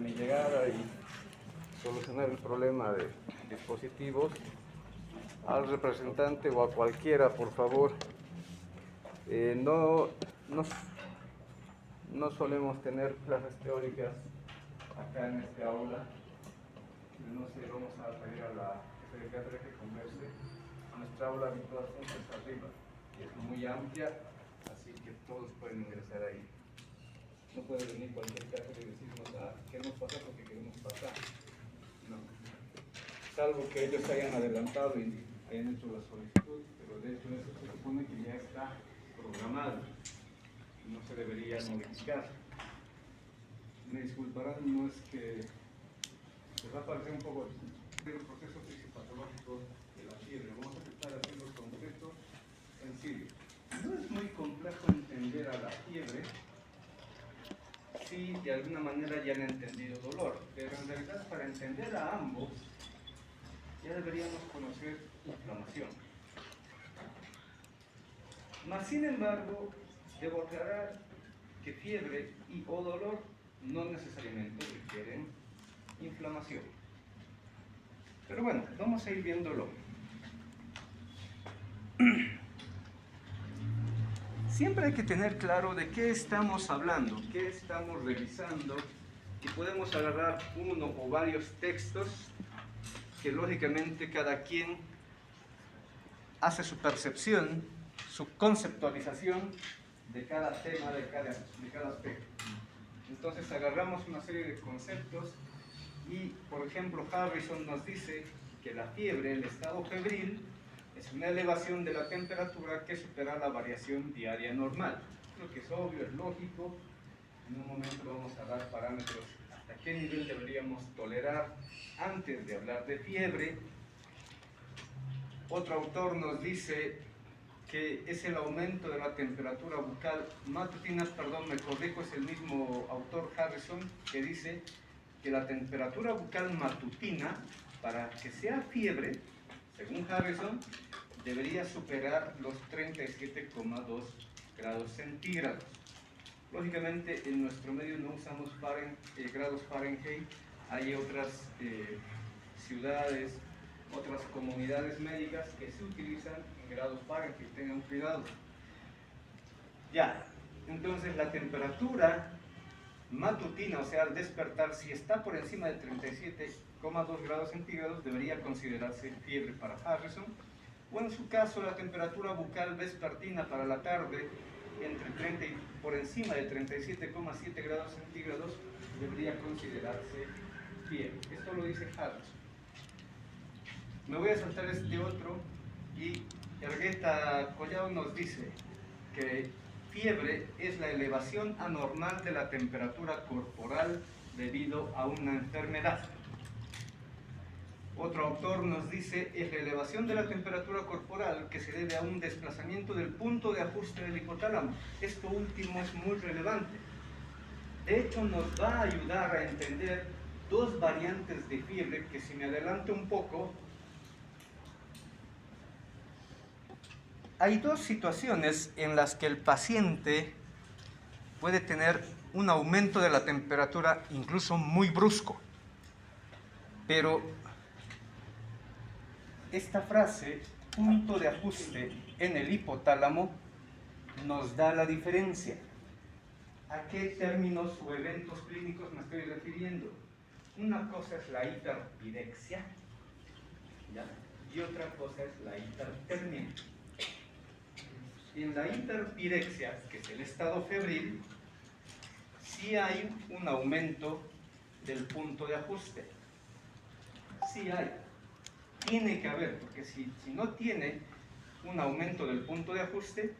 mi llegada y solucionar el problema de dispositivos, al representante o a cualquiera, por favor. No, no solemos tener clases teóricas acá en este aula. No sé, vamos a pedir a la jefe de cátedra que converse. Nuestra aula habitual siempre está arriba y es muy amplia, así que todos pueden ingresar ahí. No puede venir cualquier cátedra y decirnos, queremos pasar porque queremos pasar. No. Salvo que ellos hayan adelantado y hayan hecho la solicitud, pero de hecho eso se supone que ya está programado y no se debería modificar. Me disculparán, no es que les va a parecer un poco el proceso fisiopatológico de la fiebre. Vamos a empezar haciendo el concepto sencillo. No es muy complejo entender a la fiebre si de alguna manera ya han entendido dolor, pero en realidad para entender a ambos ya deberíamos conocer inflamación. Mas sin embargo, debo aclarar que fiebre y o dolor no necesariamente requieren inflamación. Pero bueno, vamos a ir viéndolo. Siempre hay que tener claro de qué estamos hablando, qué estamos revisando, y podemos agarrar uno o varios textos que lógicamente cada quien hace su percepción, su conceptualización de cada tema, de cada aspecto. Entonces agarramos una serie de conceptos y, por ejemplo, Harrison nos dice que la fiebre, el estado febril, es una elevación de la temperatura que supera la variación diaria normal. Creo que es obvio, es lógico. En un momento vamos a dar parámetros hasta qué nivel deberíamos tolerar antes de hablar de fiebre. Otro autor nos dice que es el aumento de la temperatura bucal matutina, perdón, me corrijo, es el mismo autor Harrison que dice que la temperatura bucal matutina, para que sea fiebre, según Harrison, debería superar los 37,2 grados centígrados. Lógicamente, en nuestro medio no usamos grados Fahrenheit, hay otras ciudades, otras comunidades médicas que se utilizan en grados Fahrenheit, tengan cuidado. Ya, entonces la temperatura matutina, o sea, al despertar, si está por encima de 37,2 grados centígrados, debería considerarse fiebre para Harrison, o en su caso, la temperatura bucal vespertina para la tarde, por encima de 37,7 grados centígrados, debería considerarse fiebre. Esto lo dice Harrison. Me voy a saltar este otro, y Ergueta Collado nos dice que fiebre es la elevación anormal de la temperatura corporal debido a una enfermedad. Otro autor nos dice es la elevación de la temperatura corporal que se debe a un desplazamiento del punto de ajuste del hipotálamo. Esto último es muy relevante. De hecho, nos va a ayudar a entender dos variantes de fiebre que, si me adelanto un poco, hay dos situaciones en las que el paciente puede tener un aumento de la temperatura incluso muy brusco. Pero esta frase, punto de ajuste en el hipotálamo, nos da la diferencia. ¿A qué términos o eventos clínicos me estoy refiriendo? Una cosa es la hiperpirexia, ¿ya? Y otra cosa es la hipertermia. En la hiperpirexia, que es el estado febril, sí hay un aumento del punto de ajuste. Sí hay. Tiene que haber, porque si no tiene un aumento del punto de ajuste,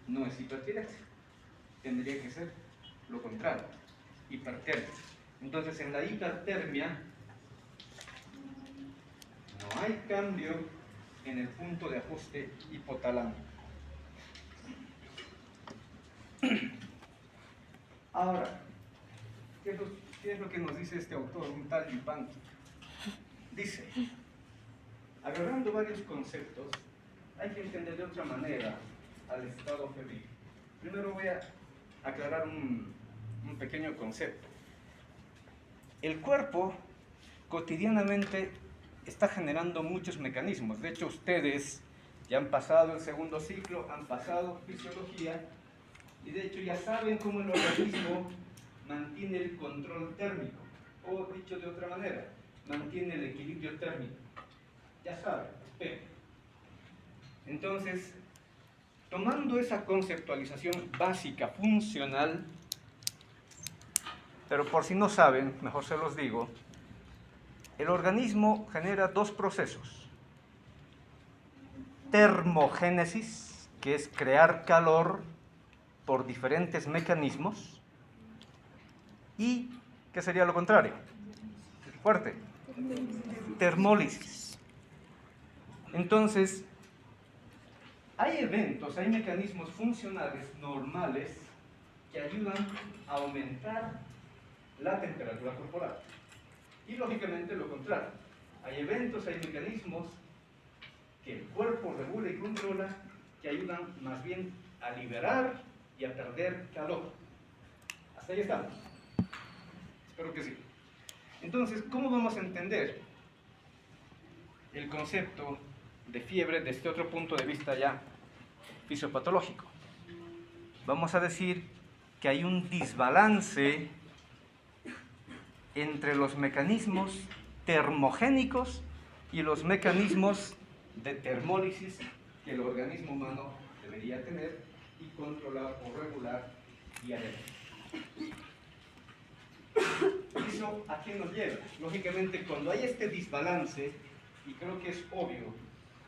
no es hiperpirexia. Tendría que ser lo contrario, hipertermia. Entonces, en la hipertermia no hay cambio en el punto de ajuste hipotalámico. Ahora, ¿qué es lo que nos dice este autor, un tal Yupanqui? Dice, agarrando varios conceptos, hay que entender de otra manera al estado febril. Primero voy a aclarar un pequeño concepto. el cuerpo cotidianamente está generando muchos mecanismos. De hecho, ustedes ya han pasado el segundo ciclo, han pasado fisiología, y de hecho ya saben cómo el organismo mantiene el control térmico, o dicho de otra manera, mantiene el equilibrio térmico. Ya saben, espero. Entonces, tomando esa conceptualización básica, funcional, pero por si no saben, mejor se los digo, el organismo genera dos procesos. Termogénesis, que es crear calor por diferentes mecanismos, y, ¿qué sería lo contrario? Fuerte. Termólisis. Entonces, hay eventos, hay mecanismos funcionales normales que ayudan a aumentar la temperatura corporal. Y lógicamente lo contrario. Hay eventos, hay mecanismos que el cuerpo regula y controla que ayudan más bien a liberar y a perder calor. Hasta ahí estamos. Espero que sí. Entonces, ¿cómo vamos a entender el concepto de fiebre desde otro punto de vista ya fisiopatológico? Vamos a decir que hay un desbalance entre los mecanismos termogénicos y los mecanismos de termólisis que el organismo humano debería tener y controlar o regular diariamente. ¿Eso a qué nos lleva? Lógicamente, cuando hay este desbalance, y creo que es obvio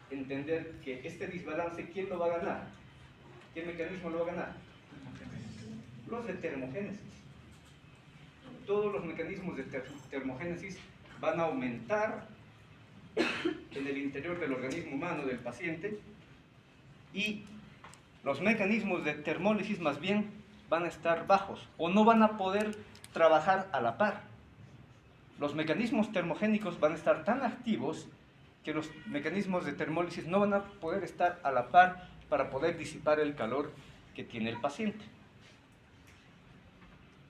entender que este desbalance, ¿quién lo va a ganar? ¿Qué mecanismo lo va a ganar? Los de termogénesis. Todos los mecanismos de termogénesis van a aumentar en el interior del organismo humano del paciente, y los mecanismos de termólisis más bien van a estar bajos o no van a poder trabajar a la par. Los mecanismos termogénicos van a estar tan activos que los mecanismos de termólisis no van a poder estar a la par para poder disipar el calor que tiene el paciente.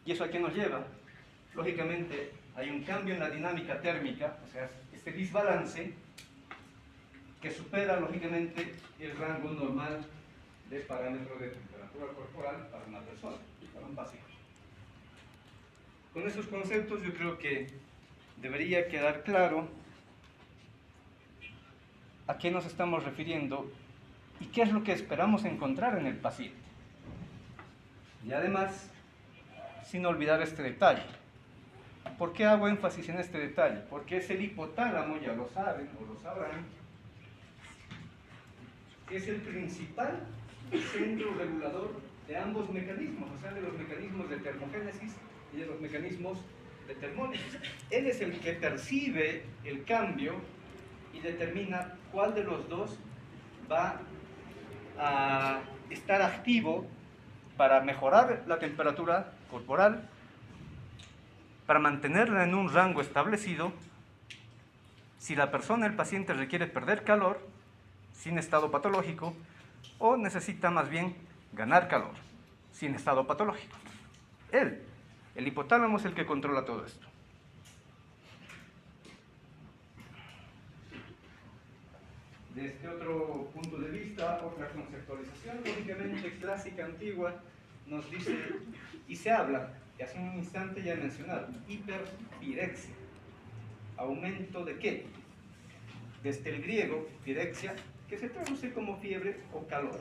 ¿Y eso a qué nos lleva? Lógicamente, hay un cambio en la dinámica térmica, o sea, este desbalance que supera, lógicamente, el rango normal de parámetros de temperatura corporal para una persona, para un paciente. Con esos conceptos yo creo que debería quedar claro a qué nos estamos refiriendo y qué es lo que esperamos encontrar en el paciente. Y además, sin olvidar este detalle. ¿Por qué hago énfasis en este detalle? Porque es el hipotálamo, ya lo saben o lo sabrán, que es el principal centro regulador de ambos mecanismos, o sea, de los mecanismos de termogénesis y de los mecanismos de termólisis. Él es el que percibe el cambio y determina cuál de los dos va a estar activo para mejorar la temperatura corporal, para mantenerla en un rango establecido, si la persona, el paciente, requiere perder calor sin estado patológico o necesita más bien ganar calor sin estado patológico. El hipotálamo, es el que controla todo esto. Desde otro punto de vista, otra conceptualización lógicamente clásica, antigua, nos dice, y se habla, que hace un instante ya he mencionado, hiperpirexia. ¿Aumento de qué? Desde el griego, pirexia, que se traduce como fiebre o calor.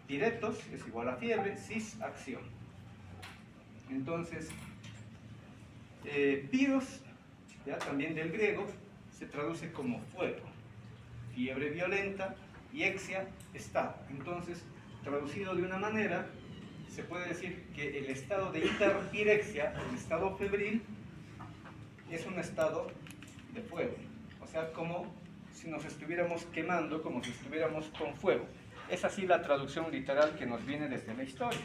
Piretos es igual a fiebre, cis, acción. Entonces, piros, ya también del griego, se traduce como fuego. Fiebre violenta, y exia, estado. Entonces, traducido de una manera, se puede decir que el estado de hiperpirexia, el estado febril, es un estado de fuego. O sea, como si nos estuviéramos quemando, como si estuviéramos con fuego. Es así la traducción literal que nos viene desde la historia.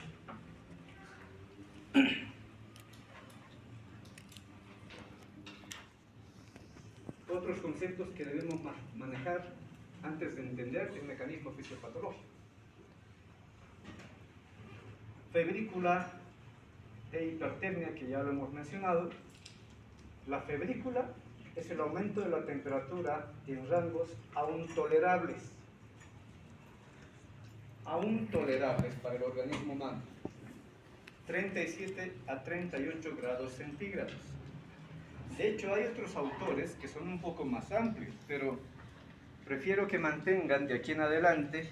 Otros conceptos que debemos manejar antes de entender el mecanismo fisiopatológico. Febrícula e hipertermia, que ya lo hemos mencionado. La febrícula es el aumento de la temperatura en rangos aún tolerables para el organismo humano, 37 a 38 grados centígrados. De hecho, hay otros autores que son un poco más amplios, pero prefiero que mantengan de aquí en adelante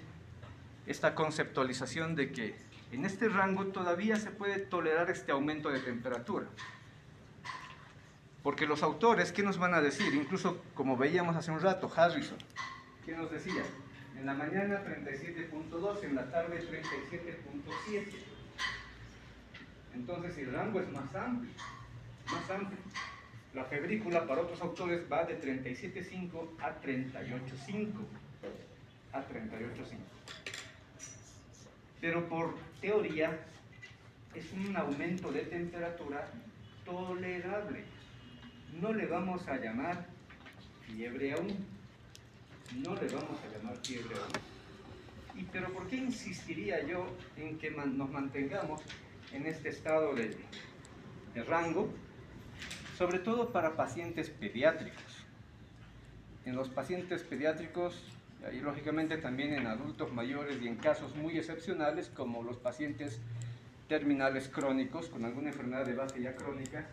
esta conceptualización de que en este rango todavía se puede tolerar este aumento de temperatura. Porque los autores, ¿qué nos van a decir? Incluso, como veíamos hace un rato, Harrison, ¿qué nos decía? En la mañana 37.2, en la tarde 37.7. Entonces el rango es más amplio, más amplio. La febrícula para otros autores va de 37.5 a 38.5. Pero por teoría es un aumento de temperatura tolerable. No le vamos a llamar fiebre aún. No le vamos a llamar fiebre aún. Pero ¿por qué insistiría yo en que nos mantengamos en este estado de rango? Sobre todo para pacientes pediátricos. En los pacientes pediátricos, y lógicamente también en adultos mayores y en casos muy excepcionales como los pacientes terminales crónicos con alguna enfermedad de base ya crónica,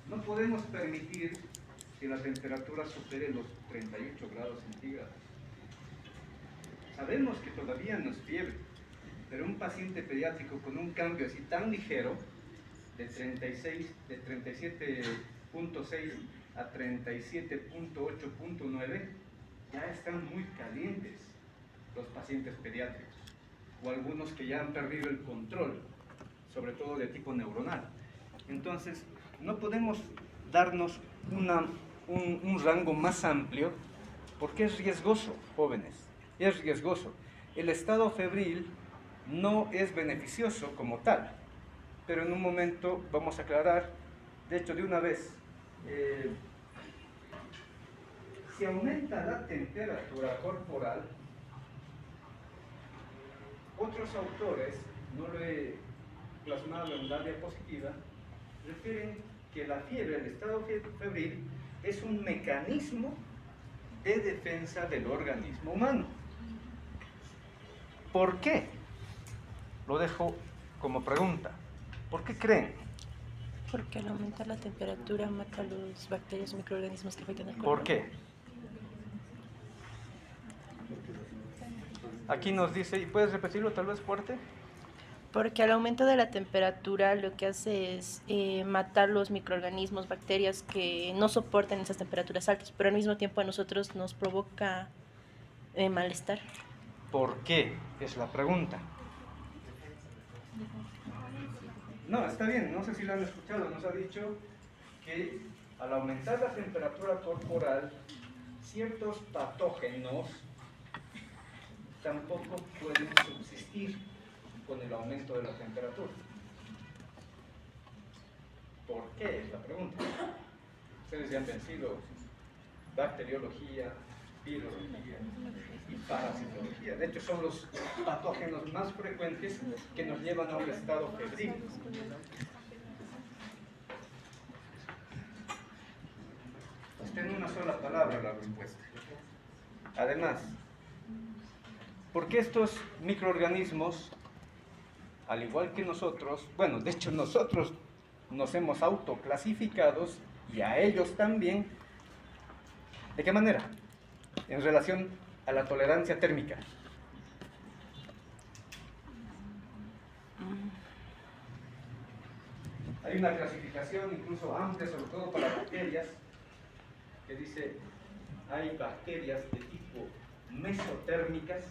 no podemos permitir que la temperatura supere los 38 grados centígrados. Sabemos que todavía no es fiebre, pero un paciente pediátrico con un cambio así tan ligero, de 37.6 a 37.8.9, ya están muy calientes los pacientes pediátricos, o algunos que ya han perdido el control, sobre todo de tipo neuronal. Entonces, no podemos darnos un rango más amplio, porque es riesgoso, jóvenes, es riesgoso. El estado febril no es beneficioso como tal, pero en un momento vamos a aclarar, de hecho de una vez, si aumenta la temperatura corporal, otros autores, no lo he plasmado en la diapositiva, refieren que la fiebre, el estado febril, es un mecanismo de defensa del organismo humano. ¿Por qué? Lo dejo como pregunta. ¿Por qué creen? Porque al aumentar la temperatura mata a los bacterias y microorganismos que afectan al cuerpo. ¿Por qué? Aquí nos dice, ¿y puedes repetirlo tal vez fuerte? Porque al aumento de la temperatura lo que hace es matar los microorganismos, bacterias que no soportan esas temperaturas altas, pero al mismo tiempo a nosotros nos provoca malestar. ¿Por qué? Es la pregunta. No, está bien, no sé si lo han escuchado, nos ha dicho que al aumentar la temperatura corporal, ciertos patógenos tampoco pueden subsistir con el aumento de la temperatura. ¿Por qué? Es la pregunta. Ustedes ya han vencido bacteriología, virología y parasitología. De hecho, son los patógenos más frecuentes que nos llevan a un estado febril. Está en una sola palabra la respuesta. Además, ¿por qué estos microorganismos, al igual que nosotros, bueno, de hecho nosotros nos hemos autoclasificados y a ellos también, ¿de qué manera? En relación a la tolerancia térmica. Hay una clasificación incluso amplia, sobre todo para bacterias, que dice, hay bacterias de tipo mesotérmicas,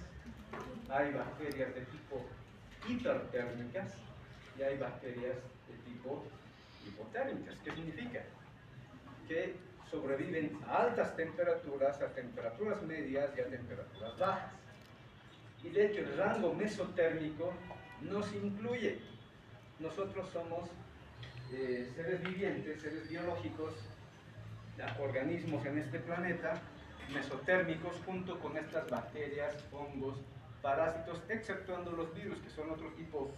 hay bacterias de tipo hipertérmicas y hay bacterias de tipo hipotérmicas. ¿Qué significa? Que sobreviven a altas temperaturas, a temperaturas medias y a temperaturas bajas. Y de hecho el rango mesotérmico nos incluye. Nosotros somos seres vivientes, seres biológicos, organismos en este planeta, mesotérmicos junto con estas bacterias, hongos, parásitos, exceptuando los virus, que son otro tipo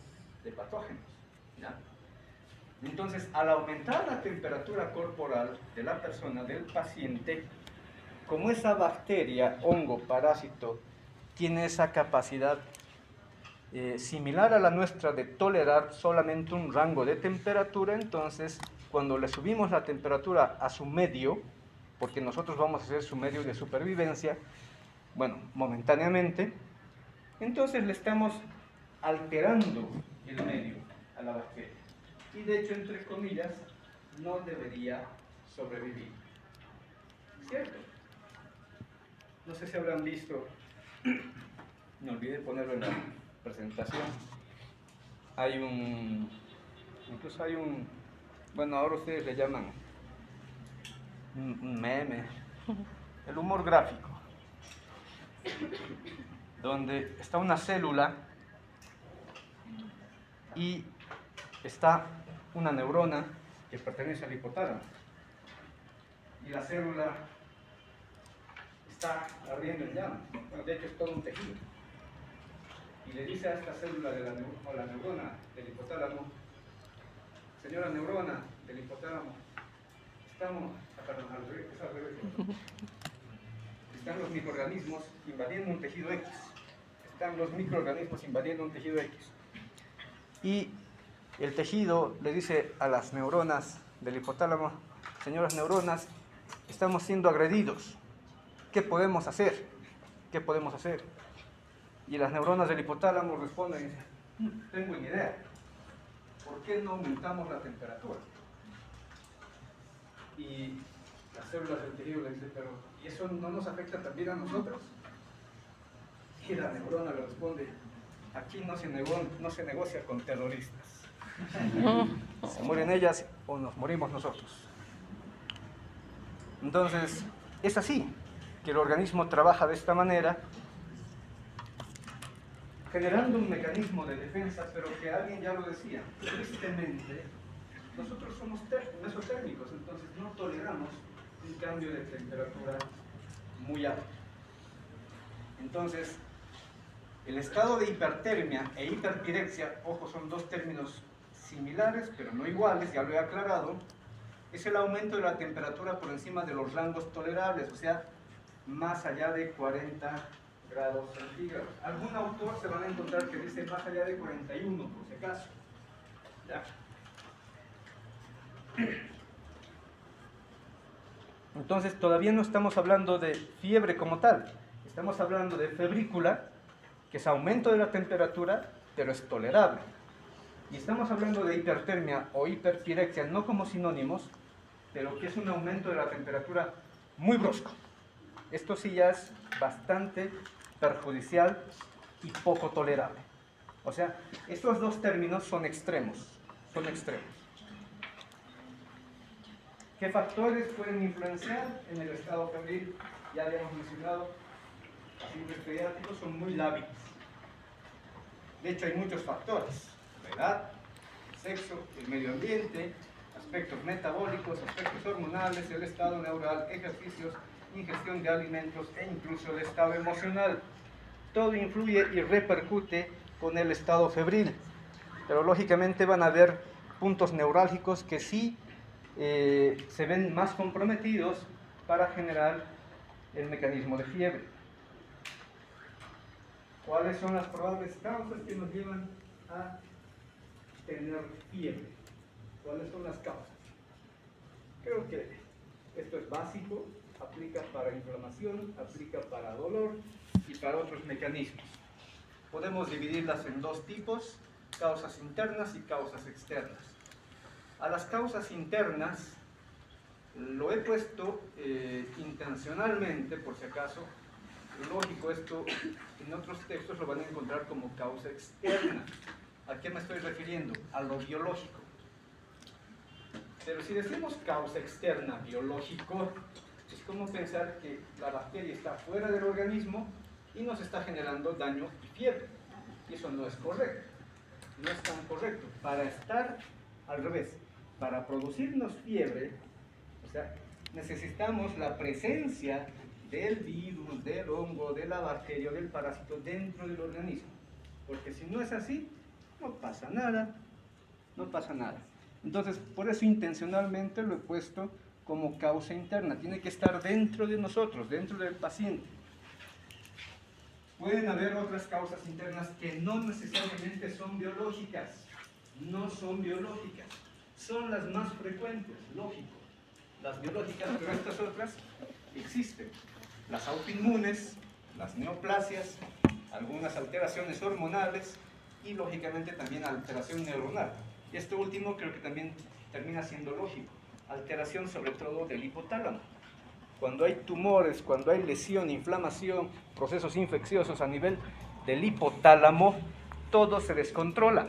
de patógenos. ¿Ya? Entonces, al aumentar la temperatura corporal de la persona, del paciente, como esa bacteria, hongo, parásito, tiene esa capacidad similar a la nuestra de tolerar solamente un rango de temperatura, entonces cuando le subimos la temperatura a su medio, porque nosotros vamos a ser su medio de supervivencia, bueno, momentáneamente, entonces le estamos alterando el medio a la bacteria. Y de hecho, entre comillas, no debería sobrevivir. ¿Cierto? No sé si habrán visto, me olvidé ponerlo en la presentación, incluso hay un, bueno, ahora ustedes le llaman un meme, el humor gráfico, donde está una célula y está una neurona que pertenece al hipotálamo, y la célula está ardiendo en llamas, bueno, de hecho es todo un tejido, y le dice a esta célula de la neurona del hipotálamo: señora neurona del hipotálamo, estamos, es al revés, están los microorganismos invadiendo un tejido X, están los microorganismos invadiendo un tejido X, y el tejido le dice a las neuronas del hipotálamo: señoras neuronas, estamos siendo agredidos, ¿qué podemos hacer? ¿Qué podemos hacer? Y las neuronas del hipotálamo responden y dicen: tengo una idea, ¿por qué no aumentamos la temperatura? Y las células del tejido le dicen: pero ¿y eso no nos afecta también a nosotros? Y la neurona le responde: aquí no se negocia con terroristas. Se mueren ellas o nos morimos nosotros. Entonces, es así que el organismo trabaja de esta manera, generando un mecanismo de defensa, pero que alguien ya lo decía, tristemente, nosotros somos mesotérmicos, entonces no toleramos un cambio de temperatura muy alto. Entonces, el estado de hipertermia e hiperpirexia, ojo, son dos términos similares, pero no iguales, ya lo he aclarado, es el aumento de la temperatura por encima de los rangos tolerables, o sea, más allá de 40 grados centígrados. Algún autor se van a encontrar que dice más allá de 41, por si acaso. ¿Ya? Entonces, todavía no estamos hablando de fiebre como tal, estamos hablando de febrícula, que es aumento de la temperatura, pero es tolerable. Y estamos hablando de hipertermia o hiperpirexia, no como sinónimos, pero que es un aumento de la temperatura muy brusco. Esto sí ya es bastante perjudicial y poco tolerable. O sea, estos dos términos son extremos, son extremos. ¿Qué factores pueden influenciar en el estado febril? Ya habíamos mencionado, los signos pediátricos son muy lábiles. De hecho, hay muchos factores: la edad, el sexo, el medio ambiente, aspectos metabólicos, aspectos hormonales, el estado neural, ejercicios, ingestión de alimentos e incluso el estado emocional. Todo influye y repercute con el estado febril, pero lógicamente van a haber puntos neurálgicos que sí se ven más comprometidos para generar el mecanismo de fiebre. ¿Cuáles son las probables causas que nos llevan a tener fiebre? ¿Cuáles son las causas? Creo que esto es básico, aplica para inflamación, aplica para dolor y para otros mecanismos. Podemos dividirlas en dos tipos: causas internas y causas externas. A las causas internas lo he puesto intencionalmente, por si acaso. Lógico, esto en otros textos lo van a encontrar como causa externa. ¿A qué me estoy refiriendo? A lo biológico. Pero si decimos causa externa biológico, es como pensar que la bacteria está fuera del organismo y nos está generando daño y fiebre. Y eso no es correcto. No es tan correcto. Para estar al revés, para producirnos fiebre, o sea, necesitamos la presencia del virus, del hongo, de la bacteria, del parásito dentro del organismo. Porque si no es así, no pasa nada. No pasa nada. Entonces, por eso intencionalmente lo he puesto como causa interna. Tiene que estar dentro de nosotros, dentro del paciente. Pueden haber otras causas internas que no necesariamente son biológicas. No son biológicas. Son las más frecuentes, lógico. Las biológicas, pero estas otras existen. Las autoinmunes, las neoplasias, algunas alteraciones hormonales y lógicamente también alteración neuronal. Y esto último creo que también termina siendo lógico. Alteración sobre todo del hipotálamo. Cuando hay tumores, cuando hay lesión, inflamación, procesos infecciosos a nivel del hipotálamo, todo se descontrola.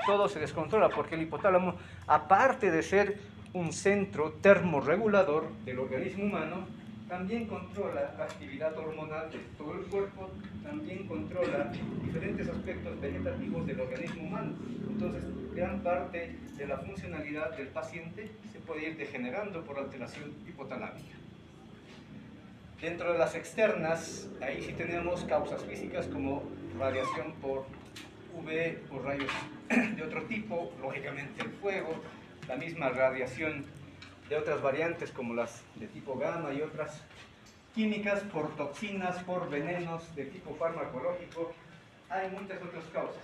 Todo se descontrola porque el hipotálamo, aparte de ser un centro termorregulador del organismo humano, también controla la actividad hormonal de todo el cuerpo, también controla diferentes aspectos vegetativos del organismo humano. Entonces, gran parte de la funcionalidad del paciente se puede ir degenerando por alteración hipotalámica. Dentro de las externas, ahí sí tenemos causas físicas como radiación por UV, por rayos de otro tipo, lógicamente el fuego, la misma radiación de otras variantes como las de tipo gamma y otras químicas, por toxinas, por venenos de tipo farmacológico. Hay muchas otras causas.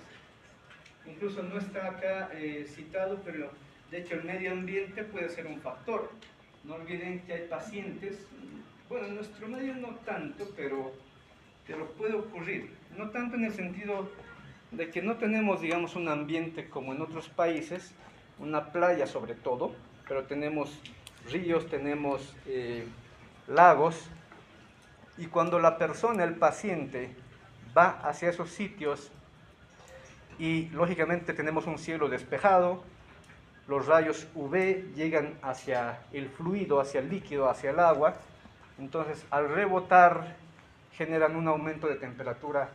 Incluso no está acá citado, pero de hecho el medio ambiente puede ser un factor. No olviden que hay pacientes, bueno, en nuestro medio no tanto, pero puede ocurrir. No tanto en el sentido de que no tenemos, digamos, un ambiente como en otros países, una playa sobre todo, pero tenemos ríos, tenemos lagos, y cuando la persona, el paciente, va hacia esos sitios y lógicamente tenemos un cielo despejado, los rayos UV llegan hacia el fluido, hacia el líquido, hacia el agua, entonces al rebotar generan un aumento de temperatura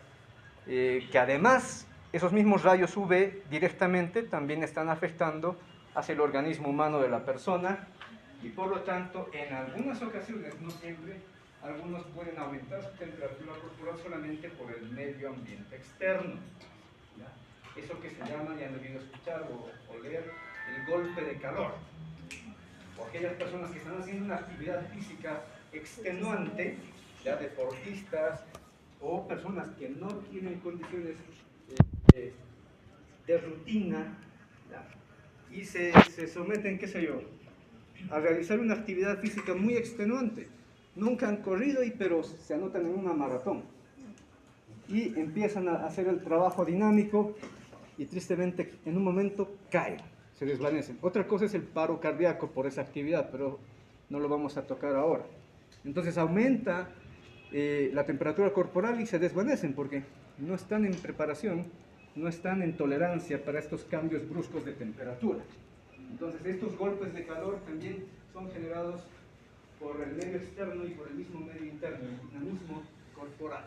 que además esos mismos rayos UV directamente también están afectando hacia el organismo humano de la persona y por lo tanto en algunas ocasiones, no siempre, algunos pueden aumentar su temperatura corporal solamente por el medio ambiente externo. ¿Ya? Eso que se llama, ya han debido escuchar o leer, el golpe de calor. O aquellas personas que están haciendo una actividad física extenuante, ya deportistas o personas que no tienen condiciones de rutina, ¿ya? Y se someten, qué sé yo, a realizar una actividad física muy extenuante. Nunca han corrido, pero se anotan en una maratón. Y empiezan a hacer el trabajo dinámico y tristemente en un momento caen, se desvanecen. Otra cosa es el paro cardíaco por esa actividad, pero no lo vamos a tocar ahora. Entonces aumenta la temperatura corporal y se desvanecen porque no están en preparación, no están en tolerancia para estos cambios bruscos de temperatura. Entonces estos golpes de calor también son generados por el medio externo y por el mismo medio interno, el dinamismo corporal.